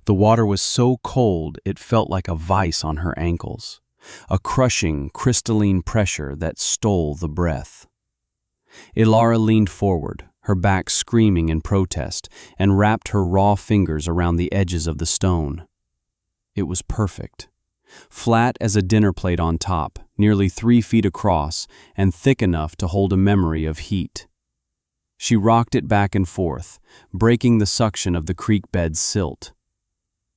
The water was so cold it felt like a vice on her ankles, a crushing, crystalline pressure that stole the breath. Ilara leaned forward, her back screaming in protest, and wrapped her raw fingers around the edges of the stone. It was perfect. Flat as a dinner plate on top, nearly 3 feet across, and thick enough to hold a memory of heat. She rocked it back and forth, breaking the suction of the creek bed's silt.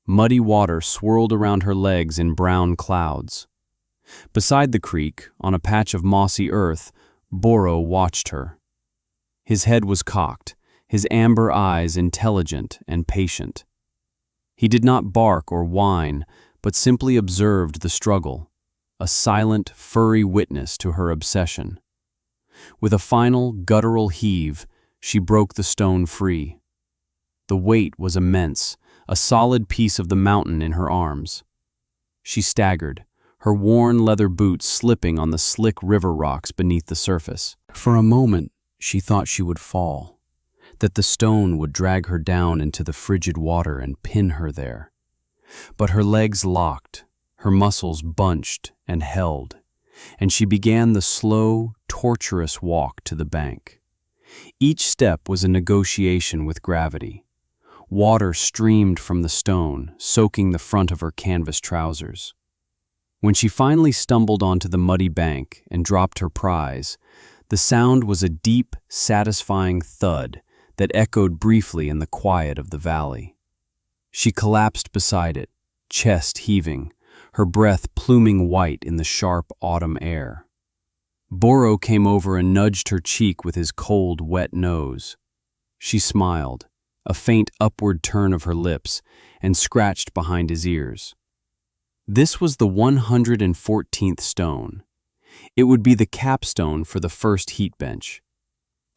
Muddy water swirled around her legs in brown clouds. Beside the creek, on a patch of mossy earth, Boro watched her. His head was cocked, his amber eyes intelligent and patient. He did not bark or whine, but simply observed the struggle, a silent, furry witness to her obsession. With a final, guttural heave, she broke the stone free. The weight was immense, a solid piece of the mountain in her arms. She staggered, her worn leather boots slipping on the slick river rocks beneath the surface. For a moment, she thought she would fall, that the stone would drag her down into the frigid water and pin her there. But her legs locked, her muscles bunched and held, and she began the slow, torturous walk to the bank. Each step was a negotiation with gravity. Water streamed from the stone, soaking the front of her canvas trousers. When she finally stumbled onto the muddy bank and dropped her prize, the sound was a deep, satisfying thud that echoed briefly in the quiet of the valley. She collapsed beside it, chest heaving, her breath pluming white in the sharp autumn air. Boro came over and nudged her cheek with his cold, wet nose. She smiled, a faint upward turn of her lips, and scratched behind his ears. This was the 114th stone. It would be the capstone for the first heat bench.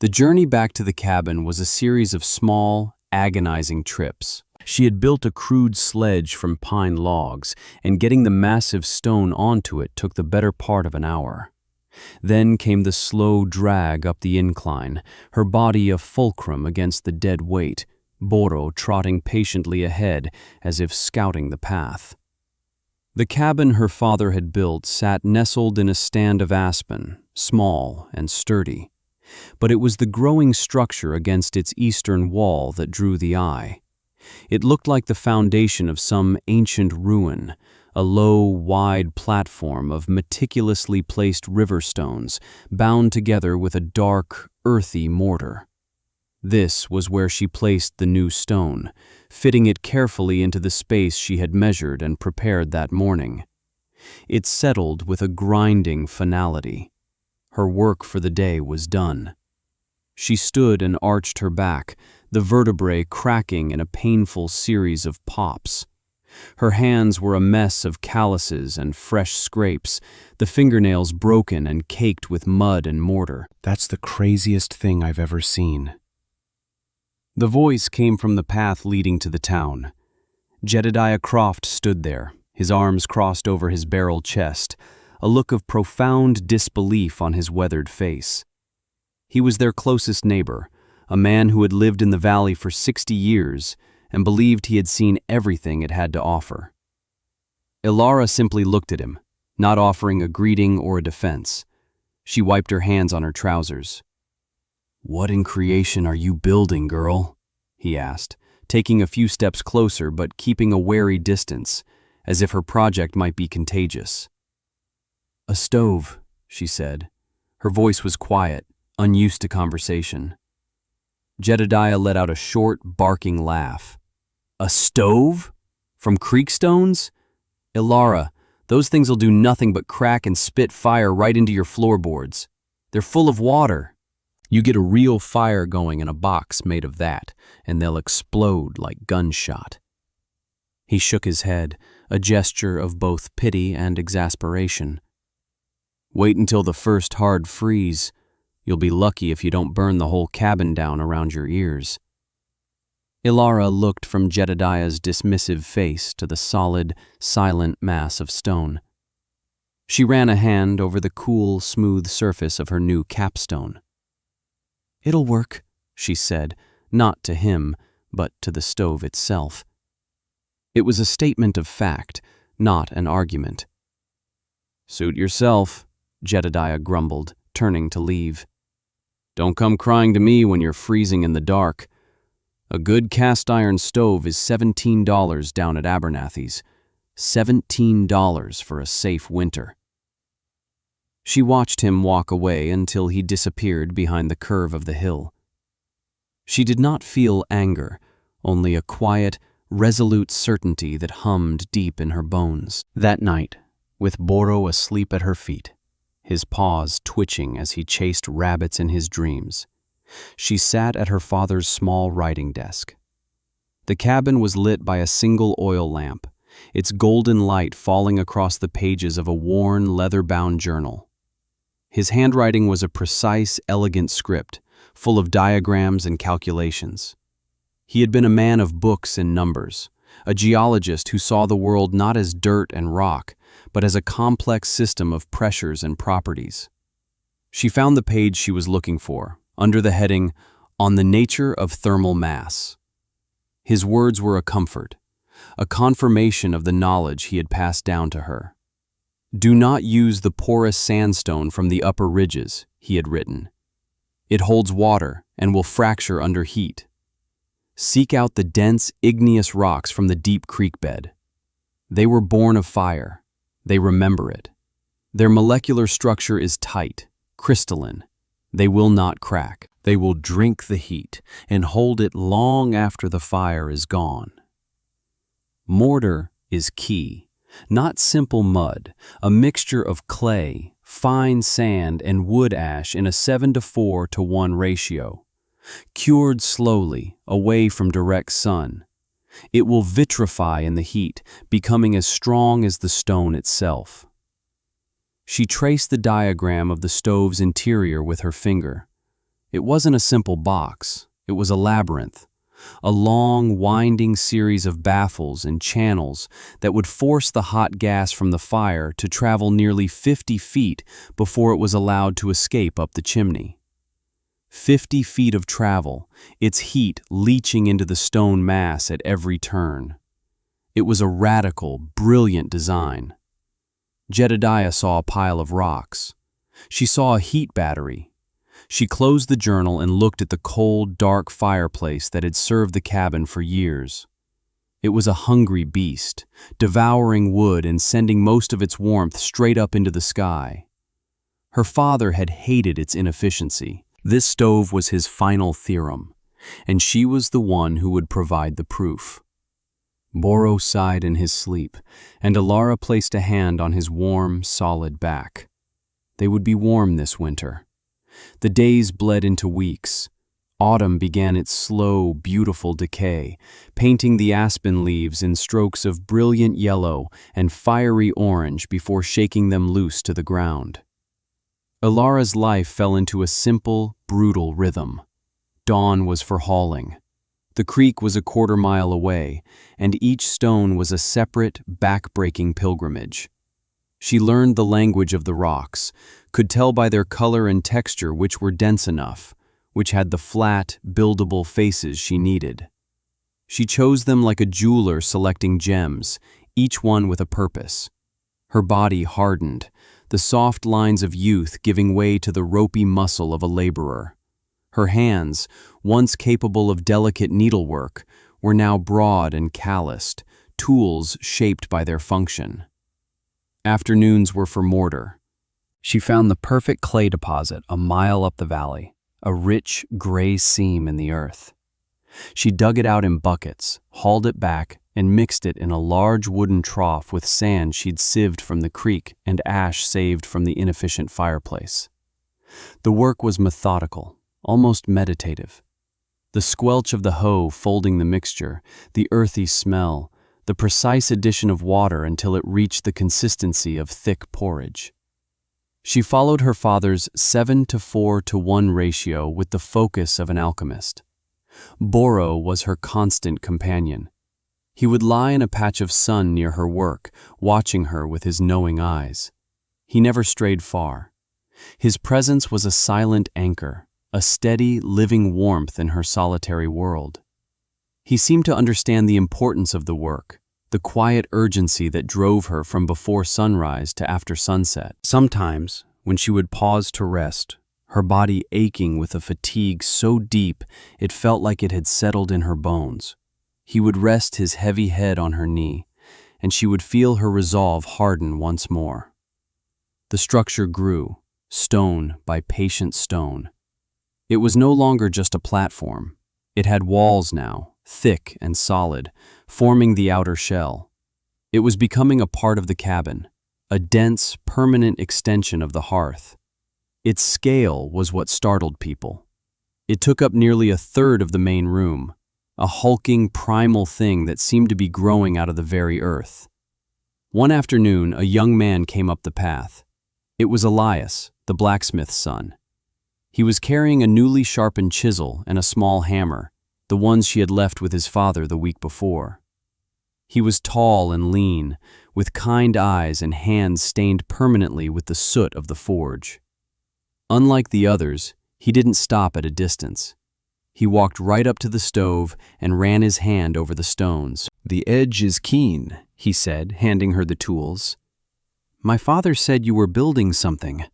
The journey back to the cabin was a series of small, agonizing trips. She had built a crude sledge from pine logs, and getting the massive stone onto it took the better part of an hour. Then came the slow drag up the incline, her body a fulcrum against the dead weight, Boro trotting patiently ahead as if scouting the path. The cabin her father had built sat nestled in a stand of aspen, small and sturdy. But it was the growing structure against its eastern wall that drew the eye. It looked like the foundation of some ancient ruin, a low, wide platform of meticulously placed river stones bound together with a dark, earthy mortar. This was where she placed the new stone, fitting it carefully into the space she had measured and prepared that morning. It settled with a grinding finality. Her work for the day was done. She stood and arched her back, the vertebrae cracking in a painful series of pops. Her hands were a mess of calluses and fresh scrapes, the fingernails broken and caked with mud and mortar. "That's the craziest thing I've ever seen." The voice came from the path leading to the town. Jedediah Croft stood there, his arms crossed over his barrel chest, a look of profound disbelief on his weathered face. He was their closest neighbor, a man who had lived in the valley for 60 years and believed he had seen everything it had to offer. Ilara simply looked at him, not offering a greeting or a defense. She wiped her hands on her trousers. "What in creation are you building, girl?" he asked, taking a few steps closer but keeping a wary distance, as if her project might be contagious. "A stove," she said. Her voice was quiet, unused to conversation. Jedediah let out a short, barking laugh. "A stove? From creek stones? Ilara, those things'll do nothing but crack and spit fire right into your floorboards. They're full of water. You get a real fire going in a box made of that, and they'll explode like gunshot." He shook his head, a gesture of both pity and exasperation. "Wait until the first hard freeze. You'll be lucky if you don't burn the whole cabin down around your ears." Ilara looked from Jedediah's dismissive face to the solid, silent mass of stone. She ran a hand over the cool, smooth surface of her new capstone. "It'll work," she said, not to him, but to the stove itself. It was a statement of fact, not an argument. "Suit yourself," Jedediah grumbled, turning to leave. "Don't come crying to me when you're freezing in the dark. A good cast-iron stove is $17 down at Abernathy's. $17 for a safe winter." She watched him walk away until he disappeared behind the curve of the hill. She did not feel anger, only a quiet, resolute certainty that hummed deep in her bones. That night, with Boro asleep at her feet, his paws twitching as he chased rabbits in his dreams, she sat at her father's small writing desk. The cabin was lit by a single oil lamp, its golden light falling across the pages of a worn, leather-bound journal. His handwriting was a precise, elegant script, full of diagrams and calculations. He had been a man of books and numbers, a geologist who saw the world not as dirt and rock, but as a complex system of pressures and properties. She found the page she was looking for, under the heading, "On the Nature of Thermal Mass." His words were a comfort, a confirmation of the knowledge he had passed down to her. "Do not use the porous sandstone from the upper ridges," he had written. "It holds water and will fracture under heat. Seek out the dense, igneous rocks from the deep creek bed. They were born of fire. They remember it. Their molecular structure is tight, crystalline. They will not crack. They will drink the heat and hold it long after the fire is gone." Mortar is key, not simple mud, a mixture of clay, fine sand, and wood ash in a 7:4:1 ratio. Cured slowly, away from direct sun. It will vitrify in the heat, becoming as strong as the stone itself. She traced the diagram of the stove's interior with her finger. It wasn't a simple box, it was a labyrinth, a long, winding series of baffles and channels that would force the hot gas from the fire to travel nearly 50 feet before it was allowed to escape up the chimney. 50 feet of travel, its heat leaching into the stone mass at every turn. It was a radical, brilliant design. Jedediah saw a pile of rocks. She saw a heat battery. She closed the journal and looked at the cold, dark fireplace that had served the cabin for years. It was a hungry beast, devouring wood and sending most of its warmth straight up into the sky. Her father had hated its inefficiency. This stove was his final theorem, and she was the one who would provide the proof. Boro sighed in his sleep, and Alara placed a hand on his warm, solid back. They would be warm this winter. The days bled into weeks. Autumn began its slow, beautiful decay, painting the aspen leaves in strokes of brilliant yellow and fiery orange before shaking them loose to the ground. Alara's life fell into a simple, brutal rhythm. Dawn was for hauling. The creek was a quarter-mile away, and each stone was a separate, back-breaking pilgrimage. She learned the language of the rocks, could tell by their color and texture which were dense enough, which had the flat, buildable faces she needed. She chose them like a jeweler selecting gems, each one with a purpose. Her body hardened, the soft lines of youth giving way to the ropey muscle of a laborer. Her hands, once capable of delicate needlework, were now broad and calloused, tools shaped by their function. Afternoons were for mortar. She found the perfect clay deposit a mile up the valley, a rich, gray seam in the earth. She dug it out in buckets, hauled it back, and mixed it in a large wooden trough with sand she'd sieved from the creek and ash saved from the inefficient fireplace. The work was methodical, almost meditative. The squelch of the hoe folding the mixture, the earthy smell, the precise addition of water until it reached the consistency of thick porridge. She followed her father's 7:4:1 ratio with the focus of an alchemist. Boro was her constant companion. He would lie in a patch of sun near her work, watching her with his knowing eyes. He never strayed far. His presence was a silent anchor, a steady, living warmth in her solitary world. He seemed to understand the importance of the work, the quiet urgency that drove her from before sunrise to after sunset. Sometimes, when she would pause to rest, her body aching with a fatigue so deep it felt like it had settled in her bones, he would rest his heavy head on her knee, and she would feel her resolve harden once more. The structure grew, stone by patient stone. It was no longer just a platform. It had walls now, thick and solid, forming the outer shell. It was becoming a part of the cabin, a dense, permanent extension of the hearth. Its scale was what startled people. It took up nearly a third of the main room, a hulking, primal thing that seemed to be growing out of the very earth. One afternoon, a young man came up the path. It was Elias, the blacksmith's son. He was carrying a newly sharpened chisel and a small hammer, the ones she had left with his father the week before. He was tall and lean, with kind eyes and hands stained permanently with the soot of the forge. Unlike the others, he didn't stop at a distance. He walked right up to the stove and ran his hand over the stones. "The edge is keen," he said, handing her the tools. "My father said you were building something."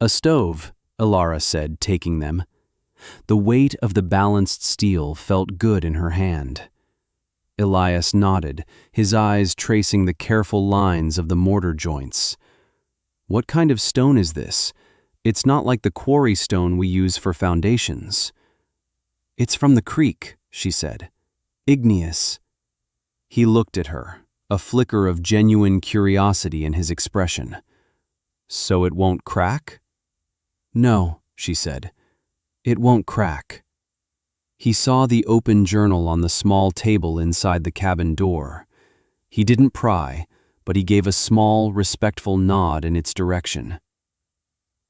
"A stove," Ilara said, taking them. The weight of the balanced steel felt good in her hand. Elias nodded, his eyes tracing the careful lines of the mortar joints. "What kind of stone is this? It's not like the quarry stone we use for foundations." "It's from the creek," she said. "Igneous." He looked at her, a flicker of genuine curiosity in his expression. "So it won't crack?" "No," she said. "It won't crack." He saw the open journal on the small table inside the cabin door. He didn't pry, but he gave a small, respectful nod in its direction.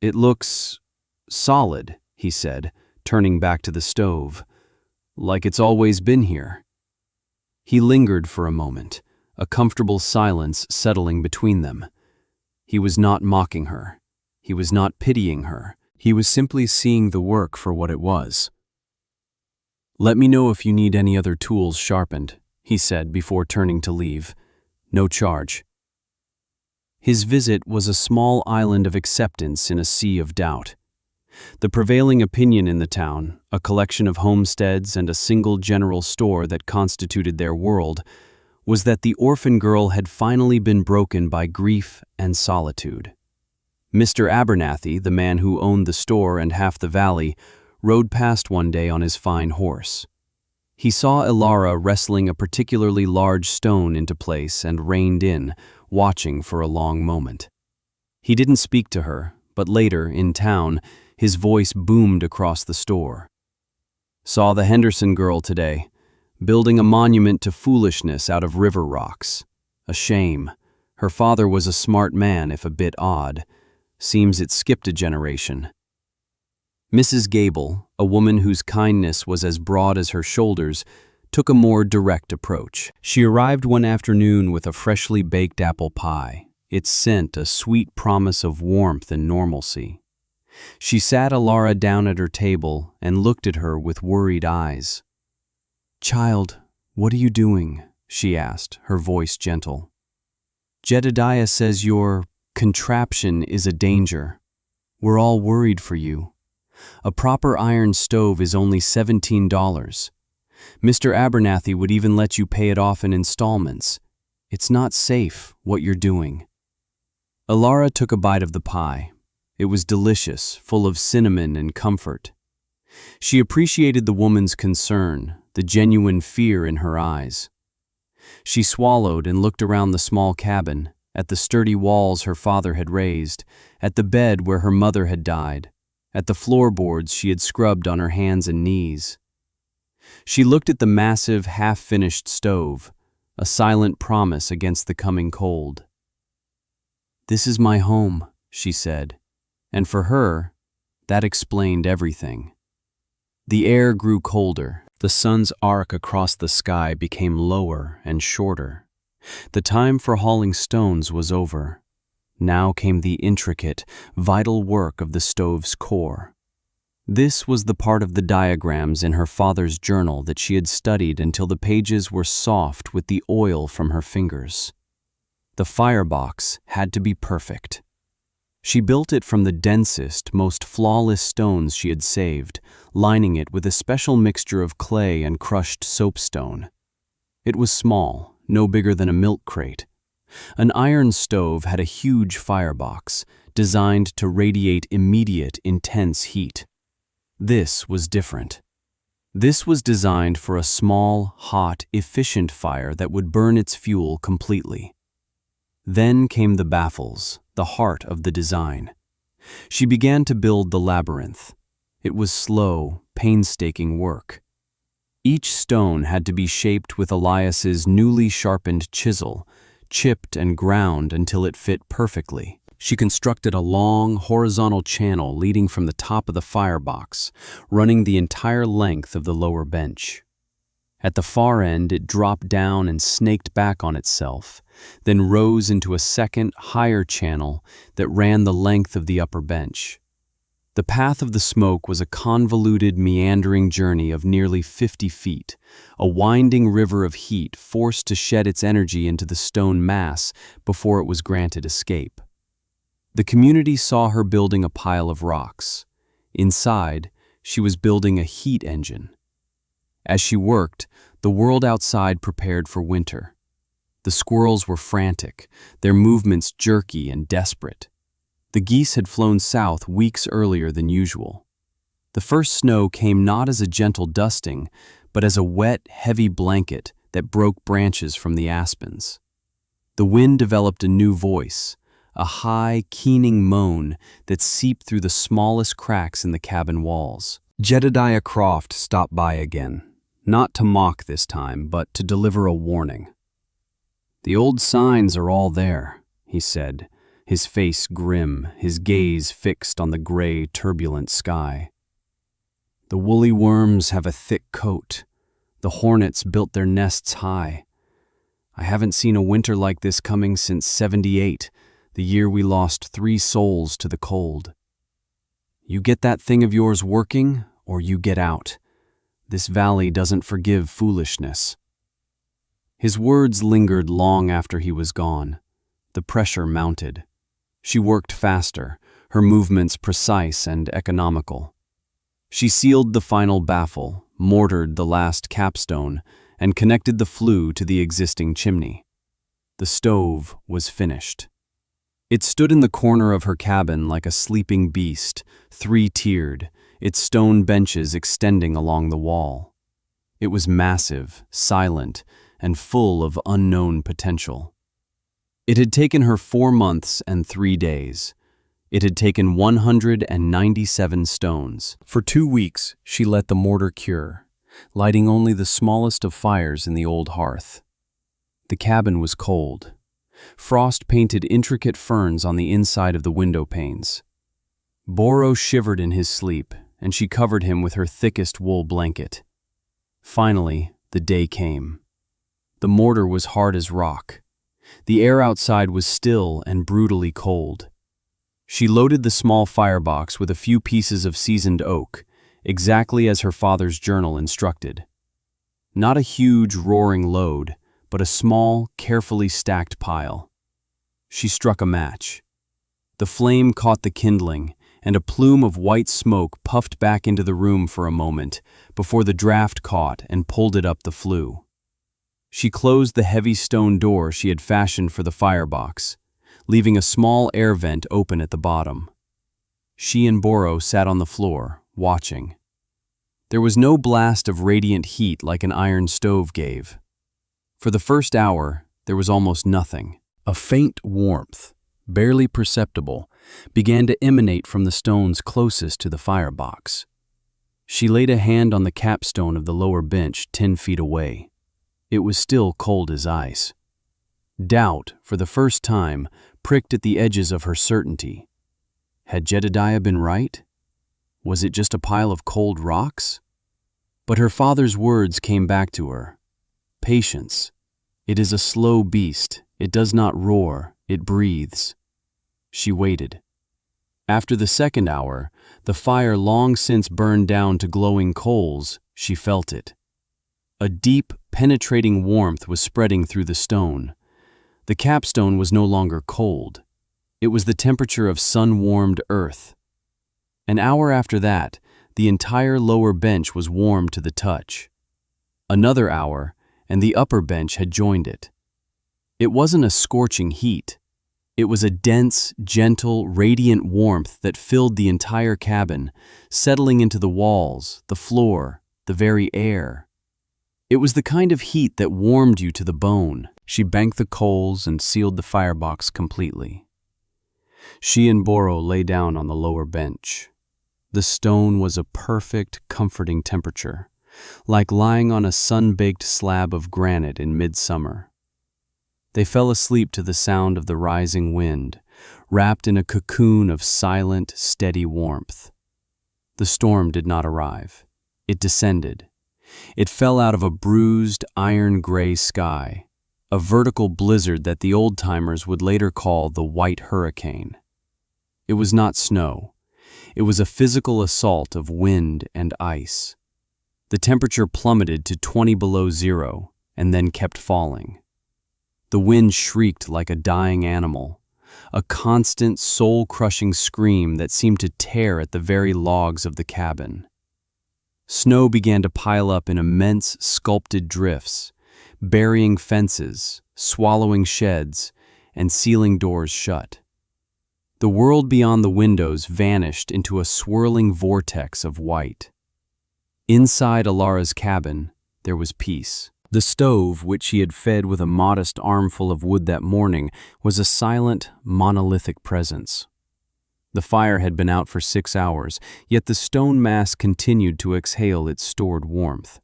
"It looks solid," he said, turning back to the stove. "Like it's always been here." He lingered for a moment, a comfortable silence settling between them. He was not mocking her. He was not pitying her. He was simply seeing the work for what it was. "Let me know if you need any other tools sharpened," he said before turning to leave. "No charge." His visit was a small island of acceptance in a sea of doubt. The prevailing opinion in the town, a collection of homesteads and a single general store that constituted their world, was that the orphan girl had finally been broken by grief and solitude. Mr. Abernathy, the man who owned the store and half the valley, rode past one day on his fine horse. He saw Ilara wrestling a particularly large stone into place and reined in, watching for a long moment. He didn't speak to her, but later, in town, his voice boomed across the store. "Saw the Henderson girl today, building a monument to foolishness out of river rocks. A shame. Her father was a smart man, if a bit odd. Seems it skipped a generation." Mrs. Gable, a woman whose kindness was as broad as her shoulders, took a more direct approach. She arrived one afternoon with a freshly baked apple pie, its scent a sweet promise of warmth and normalcy. She sat Ilara down at her table and looked at her with worried eyes. "Child, what are you doing?" she asked, her voice gentle. "Jedediah says your contraption is a danger. We're all worried for you. A proper iron stove is only $17. Mr. Abernathy would even let you pay it off in installments. It's not safe, what you're doing." Ilara took a bite of the pie. It was delicious, full of cinnamon and comfort. She appreciated the woman's concern, the genuine fear in her eyes. She swallowed and looked around the small cabin, at the sturdy walls her father had raised, at the bed where her mother had died, at the floorboards she had scrubbed on her hands and knees. She looked at the massive, half-finished stove, a silent promise against the coming cold. "This is my home," she said, and for her, that explained everything. The air grew colder. The sun's arc across the sky became lower and shorter. The time for hauling stones was over. Now came the intricate, vital work of the stove's core. This was the part of the diagrams in her father's journal that she had studied until the pages were soft with the oil from her fingers. The firebox had to be perfect. She built it from the densest, most flawless stones she had saved, lining it with a special mixture of clay and crushed soapstone. It was small, no bigger than a milk crate. An iron stove had a huge firebox, designed to radiate immediate, intense heat. This was different. This was designed for a small, hot, efficient fire that would burn its fuel completely. Then came the baffles, the heart of the design. She began to build the labyrinth. It was slow, painstaking work. Each stone had to be shaped with Elias's newly sharpened chisel, chipped and ground until it fit perfectly. She constructed a long, horizontal channel leading from the top of the firebox, running the entire length of the lower bench. At the far end, it dropped down and snaked back on itself, then rose into a second, higher channel that ran the length of the upper bench. The path of the smoke was a convoluted, meandering journey of nearly 50 feet, a winding river of heat forced to shed its energy into the stone mass before it was granted escape. The community saw her building a pile of rocks. Inside, she was building a heat engine. As she worked, the world outside prepared for winter. The squirrels were frantic, their movements jerky and desperate. The geese had flown south weeks earlier than usual. The first snow came not as a gentle dusting, but as a wet, heavy blanket that broke branches from the aspens. The wind developed a new voice, a high, keening moan that seeped through the smallest cracks in the cabin walls. Jedediah Croft stopped by again, not to mock this time, but to deliver a warning. "The old signs are all there," he said, his face grim, his gaze fixed on the gray, turbulent sky. "The woolly worms have a thick coat. The hornets built their nests high. I haven't seen a winter like this coming since '78, the year we lost 3 souls to the cold. You get that thing of yours working, or you get out. This valley doesn't forgive foolishness." His words lingered long after he was gone. The pressure mounted. She worked faster, her movements precise and economical. She sealed the final baffle, mortared the last capstone, and connected the flue to the existing chimney. The stove was finished. It stood in the corner of her cabin like a sleeping beast, 3-tiered, its stone benches extending along the wall. It was massive, silent, and full of unknown potential. It had taken her 4 months and 3 days. It had taken 197 stones. For 2 weeks, she let the mortar cure, lighting only the smallest of fires in the old hearth. The cabin was cold. Frost painted intricate ferns on the inside of the window panes. Boro shivered in his sleep, and she covered him with her thickest wool blanket. Finally, the day came. The mortar was hard as rock. The air outside was still and brutally cold. She loaded the small firebox with a few pieces of seasoned oak, exactly as her father's journal instructed. Not a huge, roaring load, but a small, carefully stacked pile. She struck a match. The flame caught the kindling, and a plume of white smoke puffed back into the room for a moment before the draft caught and pulled it up the flue. She closed the heavy stone door she had fashioned for the firebox, leaving a small air vent open at the bottom. She and Boro sat on the floor, watching. There was no blast of radiant heat like an iron stove gave. For the first hour, there was almost nothing. A faint warmth, barely perceptible, began to emanate from the stones closest to the firebox. She laid a hand on the capstone of the lower bench 10 feet away. It was still cold as ice. Doubt, for the first time, pricked at the edges of her certainty. Had Jedediah been right? Was it just a pile of cold rocks? But her father's words came back to her. Patience. It is a slow beast. It does not roar. It breathes. She waited. After the second hour, the fire long since burned down to glowing coals, she felt it. A deep, penetrating warmth was spreading through the stone. The capstone was no longer cold. It was the temperature of sun-warmed earth. An hour after that, the entire lower bench was warm to the touch. Another hour, and the upper bench had joined it. It wasn't a scorching heat. It was a dense, gentle, radiant warmth that filled the entire cabin, settling into the walls, the floor, the very air. It was the kind of heat that warmed you to the bone. She banked the coals and sealed the firebox completely. She and Boro lay down on the lower bench. The stone was a perfect, comforting temperature, like lying on a sun-baked slab of granite in midsummer. They fell asleep to the sound of the rising wind, wrapped in a cocoon of silent, steady warmth. The storm did not arrive. It descended. It fell out of a bruised, iron-gray sky, a vertical blizzard that the old-timers would later call the White Hurricane. It was not snow. It was a physical assault of wind and ice. The temperature plummeted to 20 below zero and then kept falling. The wind shrieked like a dying animal, a constant, soul-crushing scream that seemed to tear at the very logs of the cabin. Snow began to pile up in immense, sculpted drifts, burying fences, swallowing sheds, and sealing doors shut. The world beyond the windows vanished into a swirling vortex of white. Inside Alara's cabin, there was peace. The stove, which she had fed with a modest armful of wood that morning, was a silent, monolithic presence. The fire had been out for 6 hours, yet the stone mass continued to exhale its stored warmth.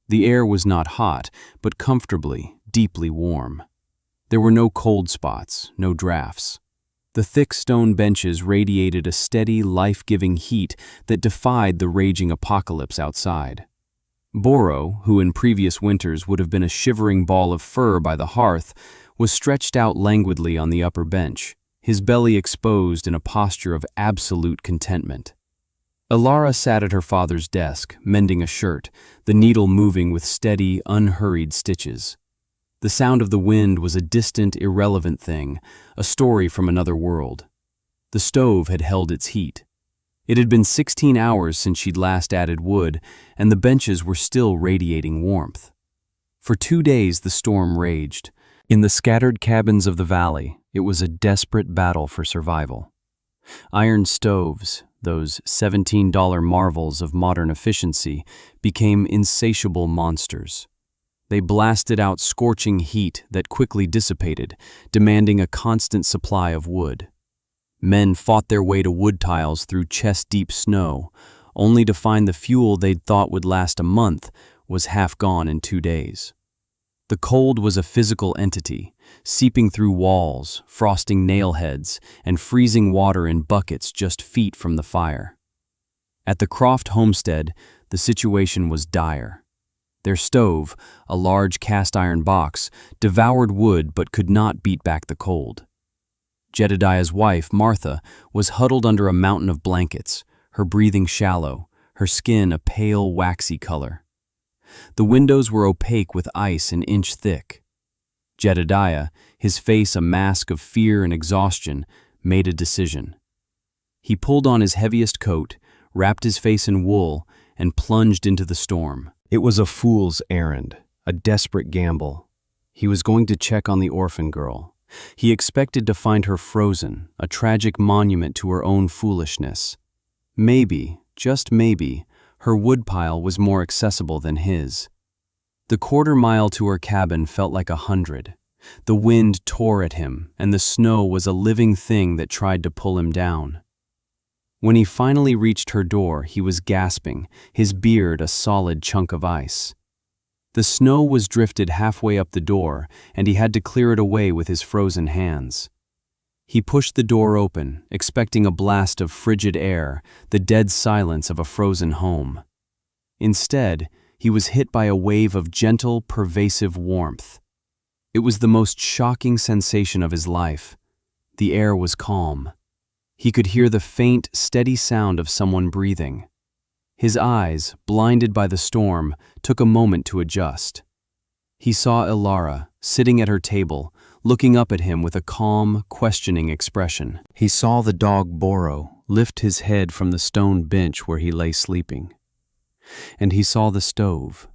The air was not hot, but comfortably, deeply warm. There were no cold spots, no drafts. The thick stone benches radiated a steady, life-giving heat that defied the raging apocalypse outside. Boro, who in previous winters would have been a shivering ball of fur by the hearth, was stretched out languidly on the upper bench, his belly exposed in a posture of absolute contentment. Alara sat at her father's desk, mending a shirt, the needle moving with steady, unhurried stitches. The sound of the wind was a distant, irrelevant thing, a story from another world. The stove had held its heat. It had been 16 hours since she'd last added wood, and the benches were still radiating warmth. For 2 days the storm raged. In the scattered cabins of the valley, it was a desperate battle for survival. Iron stoves, those $17 marvels of modern efficiency, became insatiable monsters. They blasted out scorching heat that quickly dissipated, demanding a constant supply of wood. Men fought their way to wood tiles through chest-deep snow, only to find the fuel they'd thought would last a month was half gone in 2 days. The cold was a physical entity, seeping through walls, frosting nail heads, and freezing water in buckets just feet from the fire. At the Croft homestead, the situation was dire. Their stove, a large cast-iron box, devoured wood but could not beat back the cold. Jedediah's wife, Martha, was huddled under a mountain of blankets, her breathing shallow, her skin a pale, waxy color. The windows were opaque with ice an inch thick. Jedediah, his face a mask of fear and exhaustion, made a decision. He pulled on his heaviest coat, wrapped his face in wool, and plunged into the storm. It was a fool's errand, a desperate gamble. He was going to check on the orphan girl. He expected to find her frozen, a tragic monument to her own foolishness. Maybe, just maybe, her woodpile was more accessible than his. The quarter-mile to her cabin felt like 100. The wind tore at him, and the snow was a living thing that tried to pull him down. When he finally reached her door, he was gasping, his beard a solid chunk of ice. The snow was drifted halfway up the door, and he had to clear it away with his frozen hands. He pushed the door open, expecting a blast of frigid air, the dead silence of a frozen home. Instead, he was hit by a wave of gentle, pervasive warmth. It was the most shocking sensation of his life. The air was calm. He could hear the faint, steady sound of someone breathing. His eyes, blinded by the storm, took a moment to adjust. He saw Ilara, sitting at her table, looking up at him with a calm, questioning expression. He saw the dog Boro lift his head from the stone bench where he lay sleeping. And he saw the stove.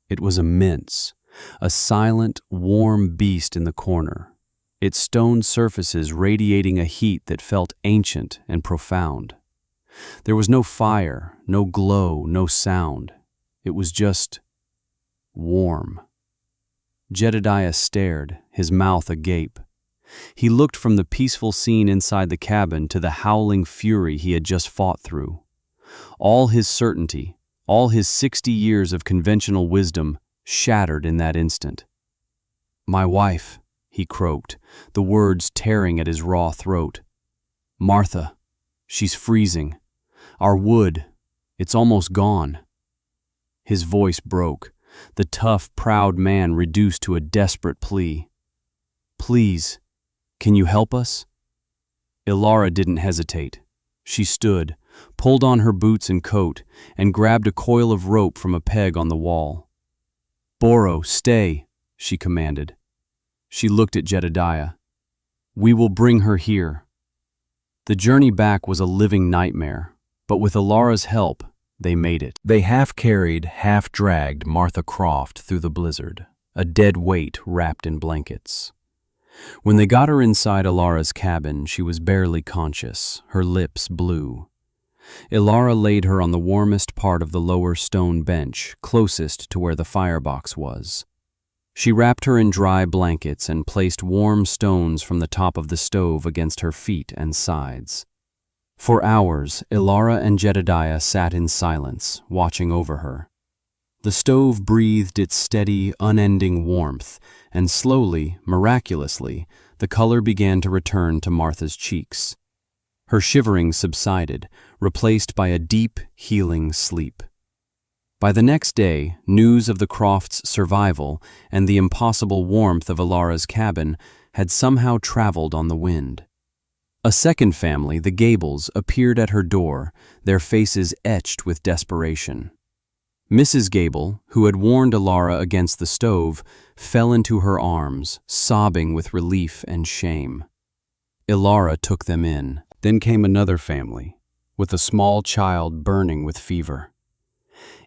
It was immense, a silent, warm beast in the corner, its stone surfaces radiating a heat that felt ancient and profound. There was no fire, no glow, no sound. It was just warm. Jedediah stared, his mouth agape. He looked from the peaceful scene inside the cabin to the howling fury he had just fought through. All his certainty, all his 60 years of conventional wisdom, shattered in that instant. "My wife," he croaked, the words tearing at his raw throat. "Martha, she's freezing. Our wood, it's almost gone." His voice broke, the tough, proud man reduced to a desperate plea. "Please, can you help us?" Ilara didn't hesitate. She stood, pulled on her boots and coat, and grabbed a coil of rope from a peg on the wall. "Boro, stay," she commanded. She looked at Jedediah. "We will bring her here." The journey back was a living nightmare, but with Ilara's help, they made it. They half-carried, half-dragged Martha Croft through the blizzard, a dead weight wrapped in blankets. When they got her inside Ilara's cabin, she was barely conscious, her lips blue. Ilara laid her on the warmest part of the lower stone bench, closest to where the firebox was. She wrapped her in dry blankets and placed warm stones from the top of the stove against her feet and sides. For hours, Ilara and Jedediah sat in silence, watching over her. The stove breathed its steady, unending warmth, and slowly, miraculously, the color began to return to Martha's cheeks. Her shivering subsided, replaced by a deep, healing sleep. By the next day, news of the Crofts' survival and the impossible warmth of Ilara's cabin had somehow traveled on the wind. A second family, the Gables, appeared at her door, their faces etched with desperation. Mrs. Gable, who had warned Ilara against the stove, fell into her arms, sobbing with relief and shame. Ilara took them in. Then came another family, with a small child burning with fever.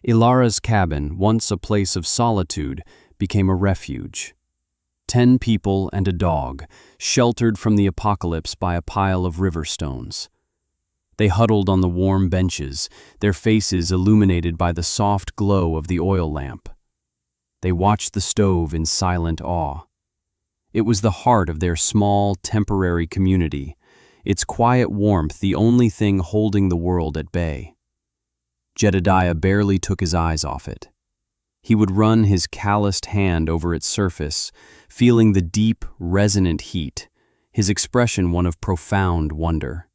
Ilara's cabin, once a place of solitude, became a refuge. 10 people and a dog, sheltered from the apocalypse by a pile of river stones. They huddled on the warm benches, their faces illuminated by the soft glow of the oil lamp. They watched the stove in silent awe. It was the heart of their small, temporary community, its quiet warmth the only thing holding the world at bay. Jedediah barely took his eyes off it. He would run his calloused hand over its surface, feeling the deep, resonant heat, his expression one of profound wonder.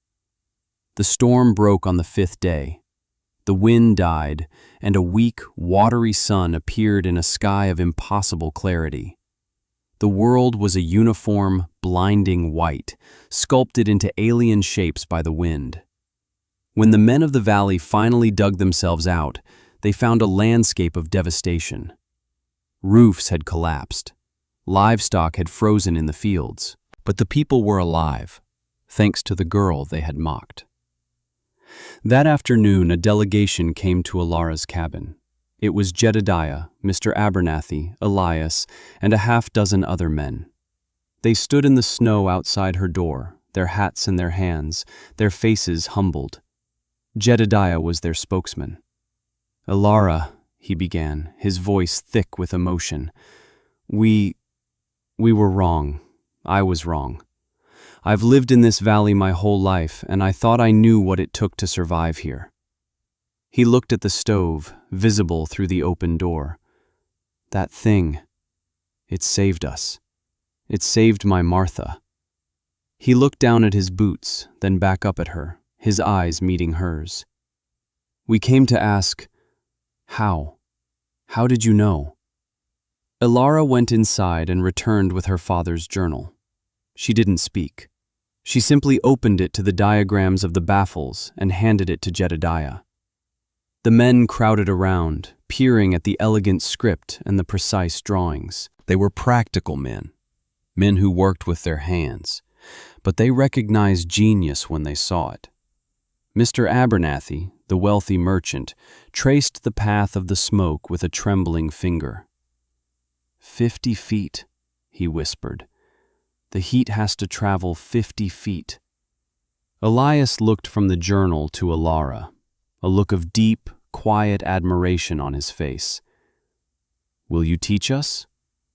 The storm broke on the 5th day. The wind died, and a weak, watery sun appeared in a sky of impossible clarity. The world was a uniform, blinding white, sculpted into alien shapes by the wind. When the men of the valley finally dug themselves out, they found a landscape of devastation. Roofs had collapsed. Livestock had frozen in the fields. But the people were alive, thanks to the girl they had mocked. That afternoon, a delegation came to Ilara's cabin. It was Jedediah, Mr. Abernathy, Elias, and a half-dozen other men. They stood in the snow outside her door, their hats in their hands, their faces humbled. Jedediah was their spokesman. "Ilara," he began, his voice thick with emotion, We were wrong. I was wrong. I've lived in this valley my whole life, and I thought I knew what it took to survive here." He looked at the stove, visible through the open door. "That thing, it saved us. It saved my Martha." He looked down at his boots, then back up at her, his eyes meeting hers. "We came to ask, how? How did you know?" Ilara went inside and returned with her father's journal. She didn't speak. She simply opened it to the diagrams of the baffles and handed it to Jedediah. The men crowded around, peering at the elegant script and the precise drawings. They were practical men who worked with their hands, but they recognized genius when they saw it. Mr. Abernathy, the wealthy merchant, traced the path of the smoke with a trembling finger. 50 feet, he whispered. The heat has to travel 50 feet. Elias looked from the journal to Alara, a look of deep, quiet admiration on his face. "Will you teach us?"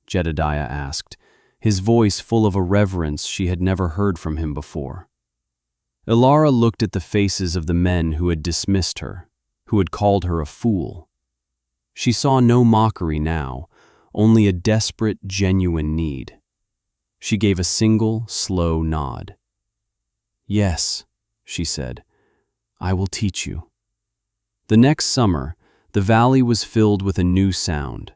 Jedediah asked, his voice full of a reverence she had never heard from him before. Alara looked at the faces of the men who had dismissed her, who had called her a fool. She saw no mockery now, only a desperate, genuine need. She gave a single, slow nod. "Yes," she said, "I will teach you." The next summer, the valley was filled with a new sound,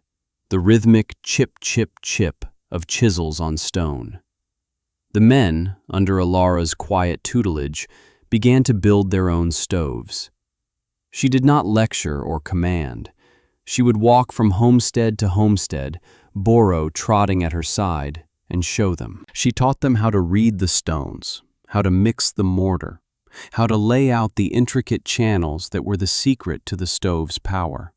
the rhythmic chip, chip, chip of chisels on stone. The men, under Alara's quiet tutelage, began to build their own stoves. She did not lecture or command. She would walk from homestead to homestead, Boro trotting at her side, and show them. She taught them how to read the stones, how to mix the mortar, how to lay out the intricate channels that were the secret to the stove's power.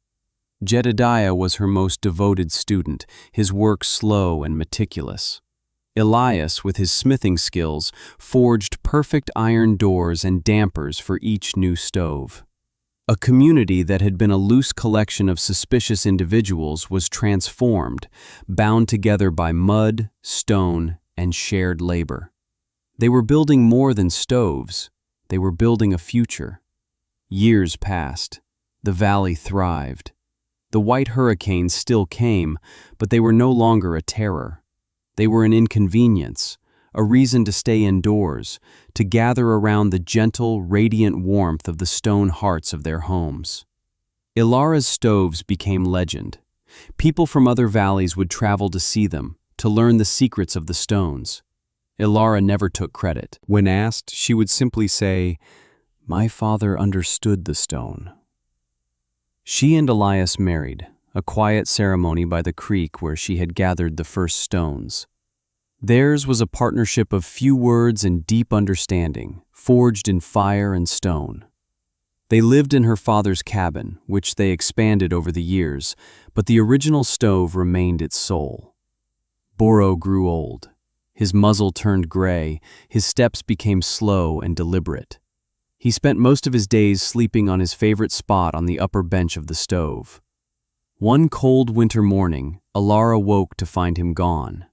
Jedediah was her most devoted student, his work slow and meticulous. Elias, with his smithing skills, forged perfect iron doors and dampers for each new stove. A community that had been a loose collection of suspicious individuals was transformed, bound together by mud, stone, and shared labor. They were building more than stoves. They were building a future. Years passed. The valley thrived. The white hurricanes still came, but they were no longer a terror. They were an inconvenience, a reason to stay indoors, to gather around the gentle, radiant warmth of the stone hearts of their homes. Ilara's stoves became legend. People from other valleys would travel to see them, to learn the secrets of the stones. Ilara never took credit. When asked, she would simply say, "My father understood the stone." She and Elias married, a quiet ceremony by the creek where she had gathered the first stones. Theirs was a partnership of few words and deep understanding, forged in fire and stone. They lived in her father's cabin, which they expanded over the years, but the original stove remained its soul. Boro grew old. His muzzle turned gray, his steps became slow and deliberate. He spent most of his days sleeping on his favorite spot on the upper bench of the stove. One cold winter morning, Alara woke to find him gone.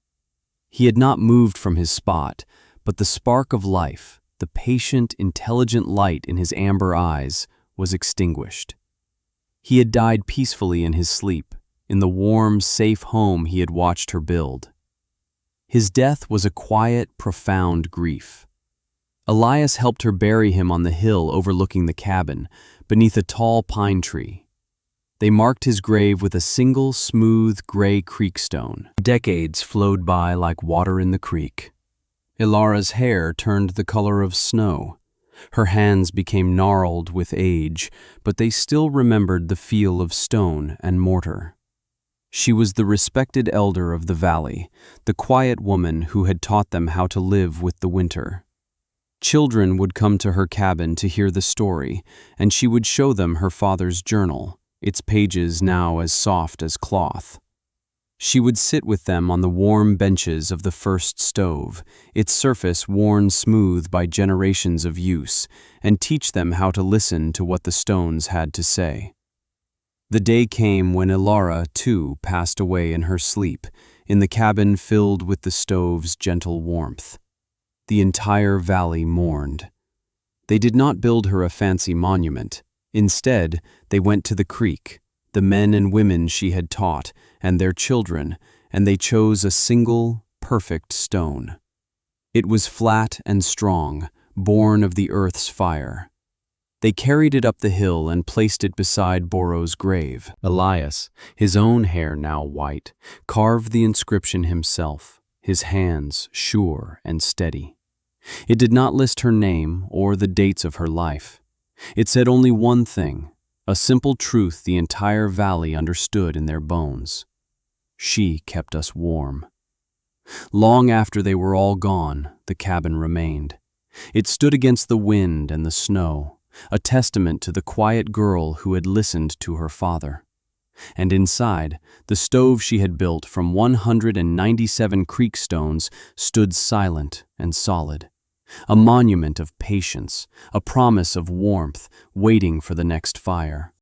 He had not moved from his spot, but the spark of life, the patient, intelligent light in his amber eyes, was extinguished. He had died peacefully in his sleep, in the warm, safe home he had watched her build. His death was a quiet, profound grief. Elias helped her bury him on the hill overlooking the cabin, beneath a tall pine tree. They marked his grave with a single, smooth, gray creek stone. Decades flowed by like water in the creek. Ilara's hair turned the color of snow. Her hands became gnarled with age, but they still remembered the feel of stone and mortar. She was the respected elder of the valley, the quiet woman who had taught them how to live with the winter. Children would come to her cabin to hear the story, and she would show them her father's journal, its pages now as soft as cloth. She would sit with them on the warm benches of the first stove, its surface worn smooth by generations of use, and teach them how to listen to what the stones had to say. The day came when Ilara, too, passed away in her sleep, in the cabin filled with the stove's gentle warmth. The entire valley mourned. They did not build her a fancy monument. Instead, they went to the creek, the men and women she had taught, and their children, and they chose a single, perfect stone. It was flat and strong, born of the earth's fire. They carried it up the hill and placed it beside Boro's grave. Elias, his own hair now white, carved the inscription himself, his hands sure and steady. It did not list her name or the dates of her life. It said only one thing, a simple truth the entire valley understood in their bones. She kept us warm. Long after they were all gone, the cabin remained. It stood against the wind and the snow, a testament to the quiet girl who had listened to her father. And inside, the stove she had built from 197 creek stones stood silent and solid, a monument of patience, a promise of warmth, waiting for the next fire.